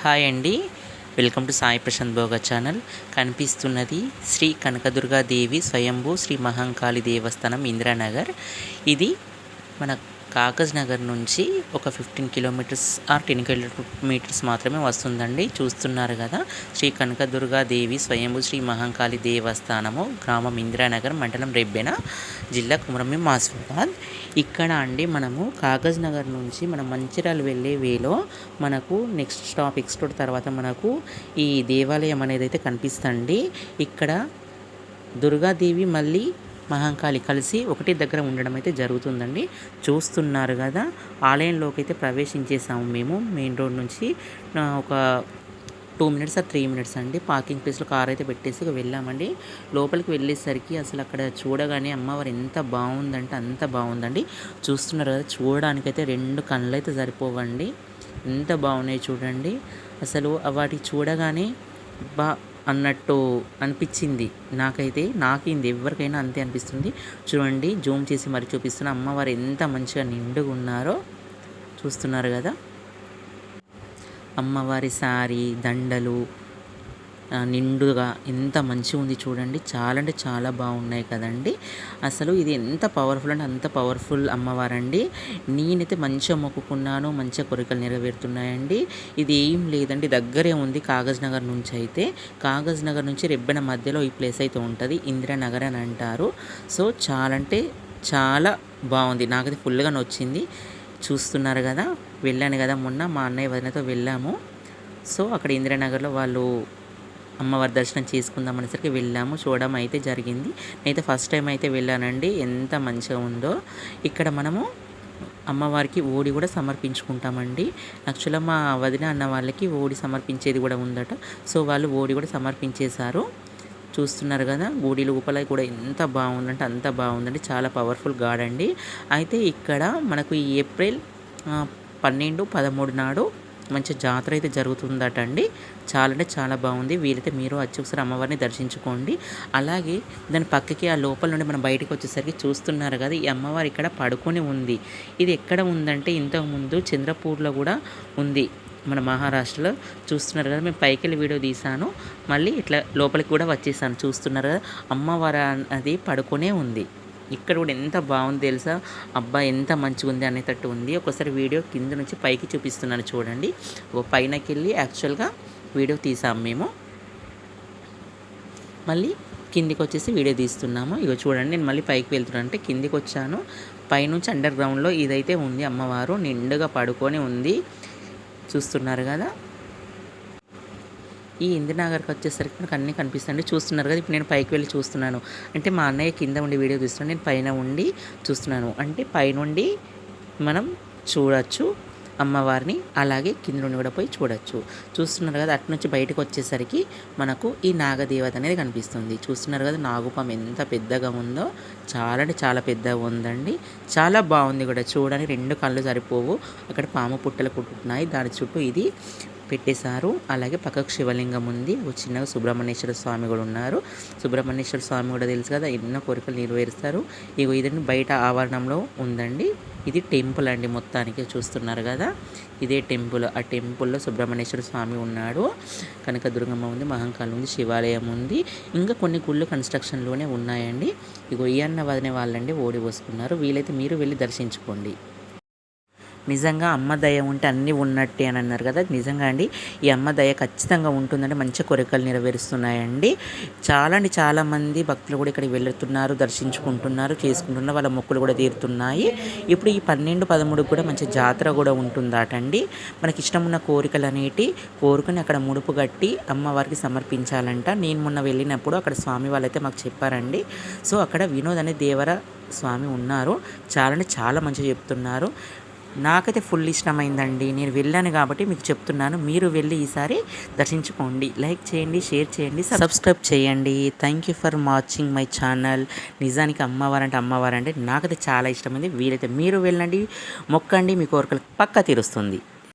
Hi అండి. Welcome to Sai Prashant Bhoga channel. కనిపిస్తున్నది శ్రీ కనకదుర్గాదేవి స్వయంభూ శ్రీ మహంకాళి దేవస్థానం ఇందిరానగర్. ఇది మన కాగజ్ నగర్ నుంచి ఒక 15 కిలోమీటర్స్ ఆర్ 10 కిలోమీటర్స్ మాత్రమే వస్తుందండి. చూస్తున్నారు కదా, శ్రీ కనకదుర్గాదేవి స్వయంభూ శ్రీ మహంకాళి దేవస్థానము, గ్రామం ఇందిరానగర్, మండలం రెబ్బెన, జిల్లా కుమరంభీం ఆసిఫాబాద్. ఇక్కడ అండి మనము కాగజ్ నగర్ నుంచి మనం మంచిర్యాల వెళ్ళే వేలో మనకు నెక్స్ట్ స్టాప్ ఎక్స్టోడ్ తర్వాత మనకు ఈ దేవాలయం అనేది అయితే కనిపిస్తుంది. ఇక్కడ దుర్గాదేవి మళ్ళీ మహంకాళి కలిసి ఒకటి దగ్గర ఉండడం అయితే జరుగుతుందండి. చూస్తున్నారు కదా, ఆలయంలోకి అయితే ప్రవేశించేసాము మేము మెయిన్ రోడ్ నుంచి. ఒక 2 మినిట్స్ ఆ 3 మినిట్స్ అండి. పార్కింగ్ ప్లేస్లో కార్ అయితే పెట్టేసి వెళ్ళామండి. లోపలికి వెళ్ళేసరికి అసలు అక్కడ చూడగానే అమ్మవారు ఎంత బాగుందంటే అంత బాగుందండి. చూస్తున్నారు కదా, చూడడానికైతే 2 కళ్ళు అయితే సరిపోవండి, ఎంత బాగున్నాయి చూడండి. అసలు వాటి చూడగానే అన్నట్టు అనిపించింది నాకైతే. నాకేంది, ఎవరికైనా అంతే అనిపిస్తుంది. చూడండి, జూమ్ చేసి మరి చూపిస్తున్న అమ్మవారు ఎంత మంచిగా నిండుగా ఉన్నారో చూస్తున్నారు కదా. అమ్మవారి సారీ, దండలు నిండుగా ఎంత మంచిగా ఉంది చూడండి. చాలా అంటే చాలా బాగున్నాయి కదండి. అసలు ఇది ఎంత పవర్ఫుల్ అంటే అంత పవర్ఫుల్ అమ్మవారండి. నేనైతే మంచిగా మొక్కుకున్నాను, మంచిగా కోరికలు నెరవేరుతున్నాయండి. ఇది ఏం లేదండి, దగ్గరే ఉంది కాగజ్ నగర్ నుంచి. అయితే కాగజ్ నగర్ నుంచి రెబ్బెన మధ్యలో ఈ ప్లేస్ అయితే ఉంటుంది, ఇందిరానగర్ అని అంటారు. సో చాలా అంటే చాలా బాగుంది, నాకైతే ఫుల్గా నచ్చింది. చూస్తున్నారు కదా, వెళ్ళాను కదా మొన్న మా అన్నయ్య వదినతో వెళ్ళాము. సో అక్కడ ఇందిరానగర్లో వాళ్ళు అమ్మవారి దర్శనం చేసుకుందాం అనేసరికి వెళ్ళాము, చూడడం అయితే జరిగింది. నేనైతే ఫస్ట్ టైం అయితే వెళ్ళానండి, ఎంత మంచిగా ఉందో. ఇక్కడ మనము అమ్మవారికి ఓడి కూడా సమర్పించుకుంటామండి. యాక్చువల్గా మా వదిన అన్న వాళ్ళకి ఓడి సమర్పించేది కూడా ఉందట. సో వాళ్ళు ఓడి కూడా సమర్పించేశారు. చూస్తున్నారు కదా, గుడి లోపల కూడా ఎంత బాగుందంటే అంత బాగుందండి. చాలా పవర్ఫుల్ గాడ్ అండి. అయితే ఇక్కడ మనకు ఈ ఏప్రిల్ 12, 13 నాడు మంచి జాతర అయితే జరుగుతుందట అండి. చాలా అంటే చాలా బాగుంది. వీలైతే మీరు వచ్చి ఒకసారి అమ్మవారిని దర్శించుకోండి. అలాగే దాని పక్కకి ఆ లోపల నుండి మనం బయటకు వచ్చేసరికి చూస్తున్నారు కదా, ఈ అమ్మవారు ఇక్కడ పడుకొని ఉంది. ఇది ఎక్కడ ఉందంటే ఇంతకుముందు చంద్రపూర్లో కూడా ఉంది, మన మహారాష్ట్రలో. చూస్తున్నారు కదా, మేము పైకి వెళ్ళి వీడియో తీసాను, మళ్ళీ ఇట్లా లోపలికి కూడా వచ్చేసాను. చూస్తున్నారు కదా, అమ్మవారు అది పడుకొనే ఉంది. ఇక్కడ కూడా ఎంత బాగుంది తెలుసా, అబ్బా ఎంత మంచిగా ఉంది అనేటట్టు ఉంది. ఒకసారి వీడియో కింద నుంచి పైకి చూపిస్తున్నాను చూడండి. పైనకి వెళ్ళి యాక్చువల్గా వీడియో తీసాము మేము, మళ్ళీ కిందికి వచ్చేసి వీడియో తీస్తున్నాము. ఇగో చూడండి, నేను మళ్ళీ పైకి వెళ్తున్నాను అంటే కిందికి వచ్చాను. పైనుంచి అండర్ గ్రౌండ్లో ఇదైతే ఉంది, అమ్మవారు నిండుగా పడుకొని ఉంది. చూస్తున్నారు కదా, ఈ ఇందిరానగర్కి వచ్చేసరికి మనకు అన్నీ కనిపిస్తాయండి. చూస్తున్నారు కదా, ఇప్పుడు నేను పైకి వెళ్ళి చూస్తున్నాను అంటే మా అన్నయ్య కింద ఉండి వీడియో తీస్తున్నాను, నేను పైన ఉండి చూస్తున్నాను. అంటే పైనుండి మనం చూడొచ్చు అమ్మవారిని, అలాగే కింద నుండి కూడా పోయి చూడొచ్చు. చూస్తున్నారు కదా, అటు నుంచి బయటకు వచ్చేసరికి మనకు ఈ నాగదేవత అనేది కనిపిస్తుంది. చూస్తున్నారు కదా, నాగుపాము ఎంత పెద్దగా ఉందో, చాలా అంటే చాలా పెద్దగా ఉందండి. చాలా బాగుంది కూడా చూడడానికి, 2 కళ్ళు సరిపోవు. అక్కడ పాము పుట్టలు కుట్టున్నాయి, దాని చుట్టూ ఇది పెట్టేశారు. అలాగే పక్కకు శివలింగం ఉంది, ఒక చిన్నగా సుబ్రహ్మణ్యేశ్వర స్వామి కూడా ఉన్నారు. సుబ్రహ్మణ్యేశ్వర స్వామి కూడా తెలుసు కదా, ఎన్నో కోరికలు నెరవేరుస్తారు. ఇగో ఇదని బయట ఆవరణంలో ఉందండి. ఇది టెంపుల్ అండి మొత్తానికి. చూస్తున్నారు కదా, ఇదే టెంపుల్. ఆ టెంపుల్లో సుబ్రహ్మణ్యేశ్వర స్వామి ఉన్నాడు, కనకదుర్గమ్మ ఉంది, మహంకాళి ఉంది, శివాలయం ఉంది, ఇంకా కొన్ని గుళ్ళు కన్స్ట్రక్షన్లోనే ఉన్నాయండి. ఇగో ఈ అన్న వదిన వాళ్ళండి ఓడి పోసుకున్నారు. వీలైతే మీరు వెళ్ళి దర్శించుకోండి. నిజంగా అమ్మ దయ ఉంటే అన్నీ ఉన్నట్టే అని అన్నారు కదా, నిజంగా అండి ఈ అమ్మ దయ ఖచ్చితంగా ఉంటుందంటే మంచి కోరికలు నెరవేరుస్తున్నాయండి. చాలా అంటే చాలామంది భక్తులు కూడా ఇక్కడికి వెళ్తున్నారు, దర్శించుకుంటున్నారు, చేసుకుంటున్నారు, వాళ్ళ మొక్కులు కూడా తీరుతున్నాయి. ఇప్పుడు ఈ 12, 13 కూడా మంచి జాతర కూడా ఉంటుందటండి. మనకి ఇష్టం ఉన్న కోరికలు అనేటి కోరుకుని అక్కడ ముడుపు కట్టి అమ్మవారికి సమర్పించాలంట. నేను మొన్న వెళ్ళినప్పుడు అక్కడ స్వామి వాళ్ళైతే మాకు చెప్పారండి. సో అక్కడ వినోద్ అనే దేవర స్వామి ఉన్నారు, చాలా అంటే చాలా మంచిగా చెప్తున్నారు. నాకైతే ఫుల్ ఇష్టమైందండి. నేను వెళ్ళాను కాబట్టి మీకు చెప్తున్నాను, మీరు వెళ్ళి ఈసారి దర్శించుకోండి. లైక్ చేయండి, షేర్ చేయండి, సబ్స్క్రైబ్ చేయండి. Thank you for watching my channel. నిజానికి అమ్మవారంటే నాకైతే చాలా ఇష్టమైంది. వీలైతే మీరు వెళ్ళండి, మొక్కండి, మీ కోరికలు పక్కా తీరుస్తుంది.